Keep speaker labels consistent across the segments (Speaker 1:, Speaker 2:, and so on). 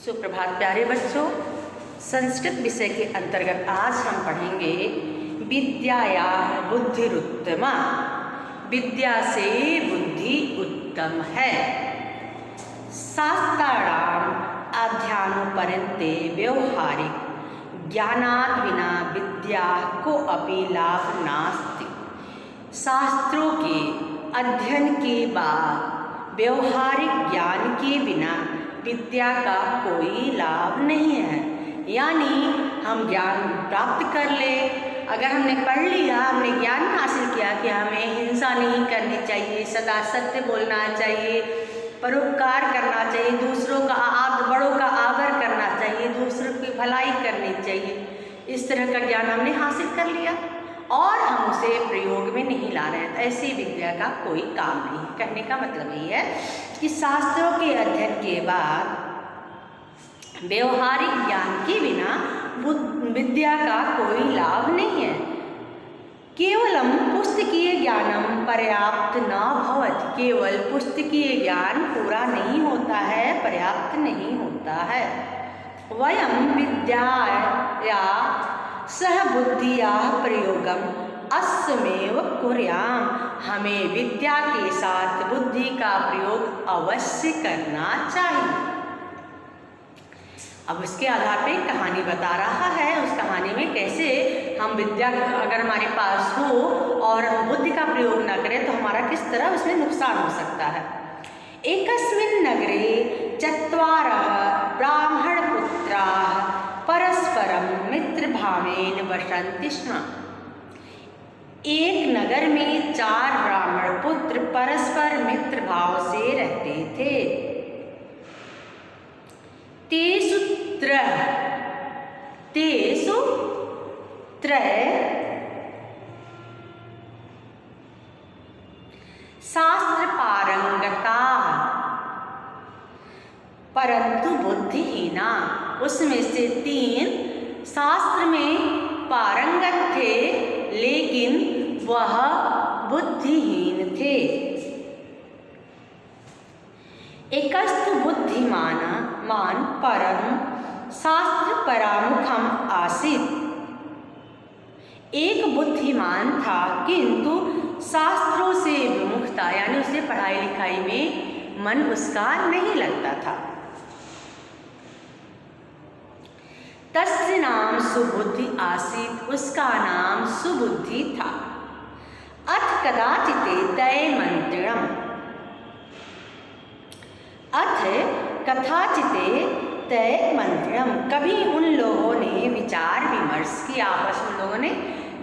Speaker 1: सुप्रभात प्यारे बच्चों, संस्कृत विषय के अंतर्गत आज हम पढ़ेंगे विद्याया बुद्धिरुत्तमा। विद्या से बुद्धि उत्तम है। शास्त्राणाम अध्ययनोपरन्ते व्यवहारिक ज्ञानात् बिना विद्या को अपि लाभ नास्ति। शास्त्रों के अध्ययन के बाद व्यवहारिक ज्ञान के बिना विद्या का कोई लाभ नहीं है। यानी हम ज्ञान प्राप्त कर ले, अगर हमने पढ़ लिया, हमने ज्ञान हासिल किया कि हमें हिंसा नहीं करनी चाहिए, सदा सत्य बोलना चाहिए, परोपकार करना चाहिए, दूसरों का बड़ों का आदर करना चाहिए, दूसरों की भलाई करनी चाहिए, इस तरह का ज्ञान हमने हासिल कर लिया और हम उसे प्रयोग में नहीं ला रहे हैं, ऐसी विद्या का कोई काम नहीं है। कहने का मतलब ये है कि शास्त्रों के अध्ययन के बाद व्यवहारिक ज्ञान के बिना विद्या का कोई लाभ नहीं है। केवलम पुस्तकीय ज्ञानम पर्याप्त न भवति। केवल पुस्तकीय ज्ञान पूरा नहीं होता है, पर्याप्त नहीं होता है। वयम विद्याया सह बुद्धिया प्रयोगम अस्मेव कुर्याम। हमें विद्या के साथ बुद्धि का प्रयोग अवश्य करना चाहिए। अब इसके आधार पे कहानी बता रहा है, उस कहानी में कैसे हम विद्या अगर हमारे पास हो और हम बुद्धि का प्रयोग न करें तो हमारा किस तरह उसमें नुकसान हो सकता है। एकस्मिन् नगरे चत्वारः ब्राह्मणपुत्राः परस्परं मित्रभावेन वसन्ति स्म। एक नगर में 4 ब्राह्मण पुत्र परस्पर मित्र भाव से रहते थे। तेषु त्रय शास्त्र पारंगता परंतु बुद्धिहीना। उसमें से 3 शास्त्र में पारंगत थे लेकिन वह बुद्धिहीन थे। एकस्तु बुद्धिमान परम शास्त्र परामुखम आसीत्। एक बुद्धिमान था किंतु शास्त्रों से विमुख था, यानी उसे पढ़ाई लिखाई में मन उसका नहीं लगता था। तस्य नाम सुबुद्धि आसीत्। उसका नाम सुबुद्धि था। अथ कदाचिते तय मंत्रणम। अथ कथाचिते तय मंत्रणम। कभी उन लोगों ने विचार विमर्श किया, आपस में लोगों ने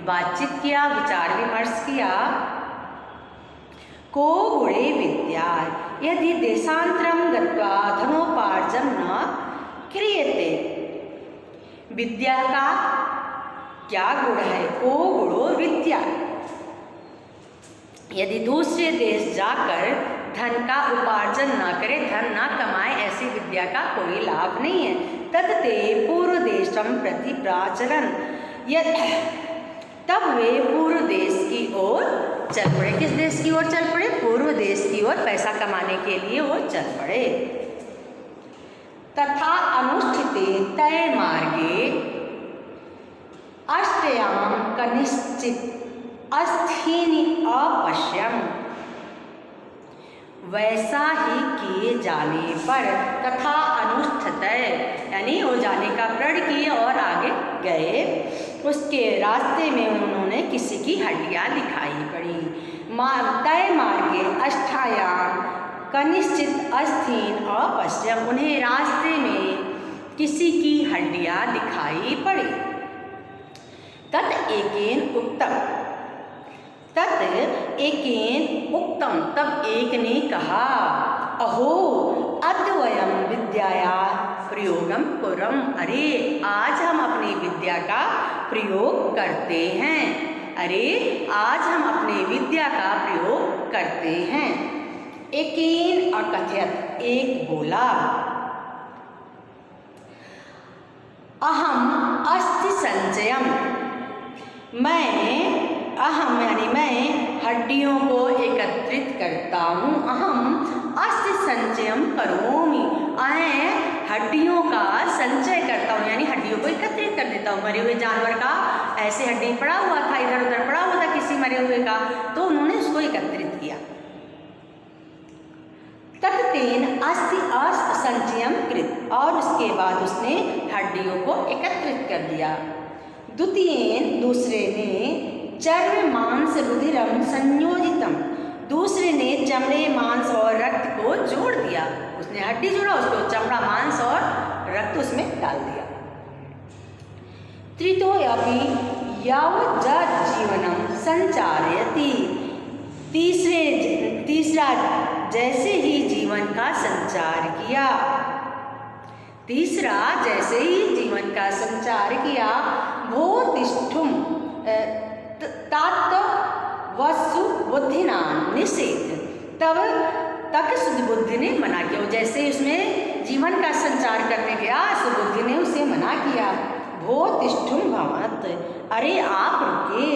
Speaker 1: बातचीत किया, विचार विमर्श किया। को गुणे विद्या यदि देशांतरम गत्वा धनोपार्जन न क्रियते। विद्या का क्या गुण है? को गुणो विद्या। यदि दूसरे देश जाकर धन का उपार्जन न करे, धन न कमाए, ऐसी विद्या का कोई लाभ नहीं है। तत्ते पूर्व देशम प्रति प्राचलन। तब वे पूर्व देश की ओर चल पड़े। किस देश की ओर चल पड़े? पूर्व देश की ओर पैसा कमाने के लिए वो चल पड़े। तथा अनुष्ठिते तय मार्गे अष्टयाम कनिश्चित अस्थीनि अपश्यम। वैसा ही किए जाने पर तथा अनुष्ठित, यानी वो जाने का प्रण किए और आगे गए। उसके रास्ते में उन्होंने किसी की हड्डियां दिखाई पड़ी। तय मार्गे अष्टायाम कनिश्चित अस्थीन अपश्यम। उन्हें रास्ते में किसी की हड्डियां दिखाई पड़ी। तत् एकेन उक्तम। तब एक ने कहा, अहो अद्य वयम विद्याया प्रयोगम कुर्म। अरे आज हम अपनी विद्या का प्रयोग करते हैं। अरे आज हम अपनी विद्या का प्रयोग करते हैं। एकेन अकथयत। एक बोला, अहम अस्ति संचयम। मैं हड्डियों को एकत्रित करता हूँ। अहम अस्ति संचयम करोमि। हड्डियों का संचय करता हूँ, यानी हड्डियों को एकत्रित कर देता हूँ। मरे हुए जानवर का ऐसे हड्डी पड़ा हुआ था, इधर उधर पड़ा हुआ था किसी मरे हुए का, तो उन्होंने उसको एकत्रित किया। तत्तेन अस्ति असंचयम कृत, और उसके बाद उसने हड्डियों को एकत्रित कर दिया। द्वितीयेन, दूसरे ने चर्म मांस रुधिरम संयोजितम, दूसरे ने चमड़े मांस और रक्त को जोड़ दिया। उसने हड्डी जोड़ा, उसको चमड़ा मांस और रक्त उसमें डाल दिया। तृतीयोऽपि यावत् जीवनम संचारयति, तीसरा जैसे ही जीवन का संचार किया, तीसरा जैसे ही जीवन का संचार किया, भूतिष्ठुम तात वसु बुद्धिनाम निषेध, तब तक शुद्ध बुद्धि ने मना किया। जैसे उसमें जीवन का संचार करने गया, सुबुद्धि ने उसे मना किया। भूतिष्ठुम भवत, अरे आप रुके।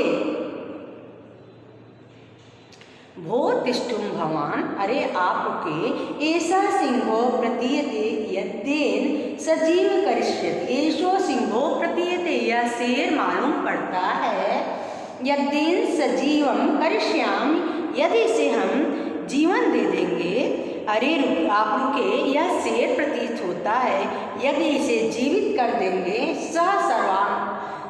Speaker 1: भूतिष्ठुम भवान, अरे आप रुके। ऐसा सिंहो प्रतीयते यद्देन सजीव करिष्यति, ऐसो सिंहो प्रतीयते, यह शेर मालूम पड़ता है। यद्देन सजीवम करिष्यामि, यदि इसे हम जीवन दे देंगे। अरे आप रुके, यह शेर प्रतीत होता है, यदि इसे जीवित कर देंगे। सह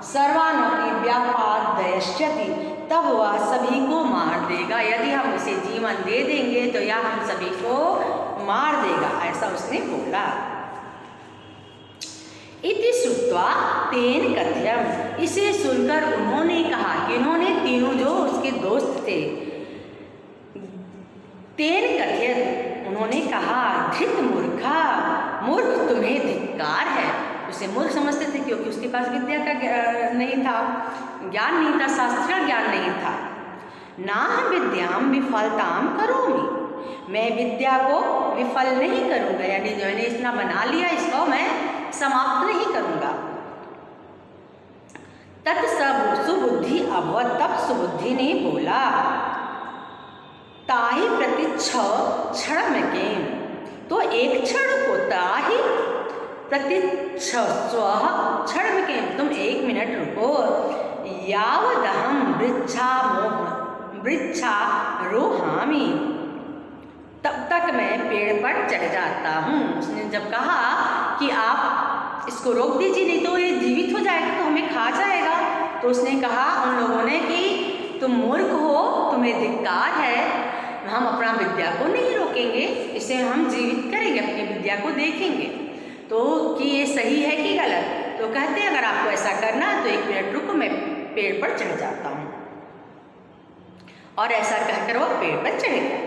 Speaker 1: सर्वानपि व्यापादयष्यति, तब वह सभी को मार देगा। यदि हम उसे जीवन दे देंगे तो यह हम सभी को मार देगा, ऐसा उसने बोला। इति श्रुत्वा तेन कथ्यम, इसे सुनकर उन्होंने कहा कि इन्होंने तीनों जो उसके दोस्त थे, तेन कथ्यत, उन्होंने कहा, धृत मूर्खा, मूर्ख तुम्हें धिक्कार है। उसे मूर्ख समझते थे क्योंकि उसके पास विद्या का नहीं था, ज्ञान नहीं था, शास्त्र ज्ञान नहीं था। ना विद्याम विफलताम करोमि, मैं विद्या को विफल नहीं करूँगा, यानी जो मैंने इतना बना लिया इसको मैं समाप्त नहीं करूँगा। तत् सुबुद्धि अभवत, तब सुबुद्धि ने बोला, ताहि प्रति क्षण में के, तो एक क्षण को ताहि प्रति क्षण में के, तुम 1 मिनट रुको। यावदहम वृक्षारोहामि, तब तक मैं पेड़ पर चढ़ जाता हूँ। उसने जब कहा कि आप इसको रोक दीजिए नहीं तो ये जीवित हो जाएगा, तो हमें खा जाएगा, तो उसने कहा उन लोगों ने कि तुम मूर्ख हो, तुम्हें धिक्कार है, हम अपना विद्या को नहीं रोकेंगे, इसे हम जीवित करेंगे, अपनी विद्या को देखेंगे तो कि ये सही है कि गलत। तो कहते हैं अगर आपको ऐसा करना है तो 1 मिनट रुको, मैं पेड़ पर चढ़ जाता हूँ। और ऐसा कहकर वो पेड़ पर चढ़ गया।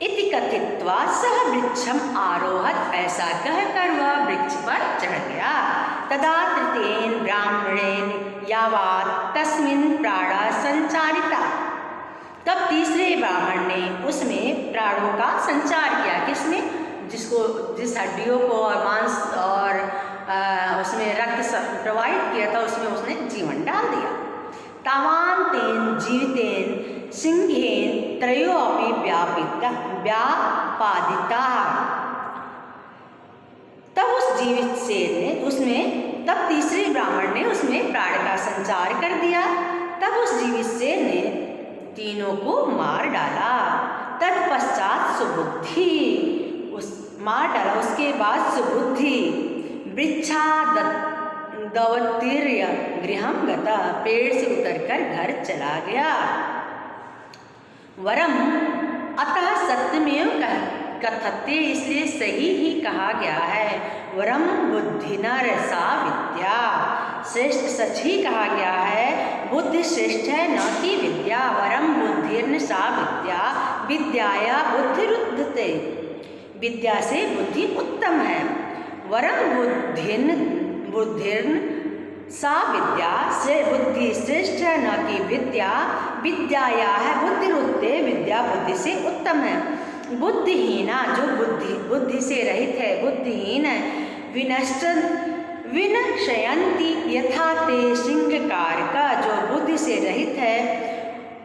Speaker 1: इति कथित्वा सह वृक्षम आरोहत, ऐसा कहकर वह वृक्ष पर चढ़ गया। तदा तृतीयेन ब्राह्मणेन यावात् तस्मिन् प्राणा संचारिता, तब तीसरे ब्राह्मण ने उसमें प्राणों का संचार किया। किसमें? जिस हड्डियों को और मांस और उसमें रक्त प्रवाहित किया था उसमें उसने जीवन डाल दिया। तावान तेन जीवितेन सिंहेन त्रयोऽपि व्यापादिता, तब उस जीवित शेर ने उसमें, तब तीसरे ब्राह्मण ने उसमें प्राण का संचार कर दिया। तब उस जीवित शेर ने तीनों को मार डाला। तत्पश्चात सुबुद्धि, उस मार डाला, उसके बाद सुबुद्धि वृक्षादवतीर्य गृहं गता, पेड़ से उतरकर घर चला गया। वरम अतः सत्यमेव कथते, इसलिए सही ही कहा गया है। वरम बुद्धिर्नसा विद्या, श्रेष्ठ सच ही कहा गया है, बुद्धि श्रेष्ठ है न कि विद्या। वरम बुद्धिर्नसा विद्या, विद्याया बुद्धिरुद्धते, विद्या से बुद्धि उत्तम है। वरम बुद्धिर्न सा विद्या, से बुद्धि श्रेष्ठ है न कि विद्या। विद्याया है बुद्धिरुद्धते, विद्या बुद्धि से उत्तम है। बुद्धिहीना, जो बुद्धि से रहित है, बुद्धिहीन है। विनशयन्ति यथा ते सिंहकार का, जो बुद्धि से रहित है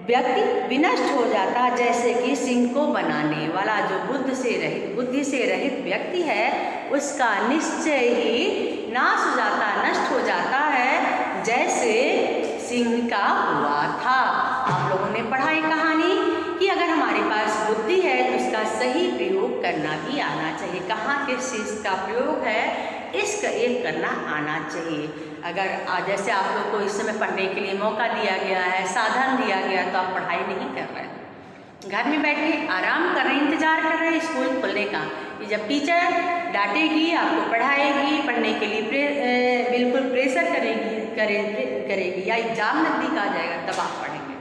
Speaker 1: व्यक्ति विनष्ट हो जाता, जैसे कि सिंह को बनाने वाला जो बुद्धि से रहित व्यक्ति है उसका निश्चय ही नाश हो जाता, नष्ट हो जाता है, जैसे सिंह का हुआ था। आप लोगों ने पढ़ा है कहानी कि अगर हमारे पास बुद्धि है तो उसका सही प्रयोग करना भी आना चाहिए। कहाँ किस चीज़ का प्रयोग है इसका एक करना आना चाहिए। अगर जैसे आप लोग को इस समय पढ़ने के लिए मौका दिया गया है, साधन दिया गया, तो आप पढ़ाई नहीं कर रहे हैं, घर में बैठे आराम कर रहे हैं, इंतजार कर रहे हैं स्कूल खुलने का कि जब टीचर डांटेगी, आपको पढ़ाएगी, पढ़ने के लिए बिल्कुल प्रेशर करेगी या एग्जाम नज़दीक आ जाएगा तब आप पढ़ेंगे।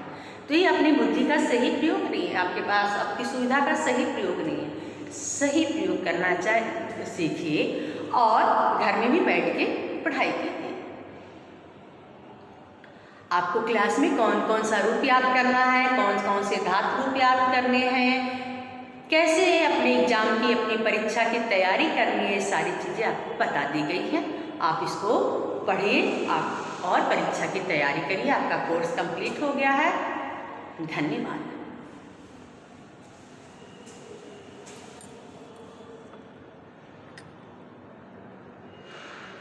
Speaker 1: तो ये अपनी बुद्धि का सही प्रयोग नहीं है, आपके पास आपकी सुविधा का सही प्रयोग नहीं है। सही प्रयोग करना सीखिए और घर में भी बैठ के पढ़ाई कीजिए। आपको क्लास में कौन कौन सा रूप याद करना है, कौन कौन से धातु रूप याद करने हैं, कैसे अपने एग्जाम की अपनी परीक्षा की तैयारी करनी है, सारी चीज़ें आपको बता दी गई हैं। आप इसको पढ़िए आप और परीक्षा की तैयारी करिए। आपका कोर्स कंप्लीट हो गया है। धन्यवाद।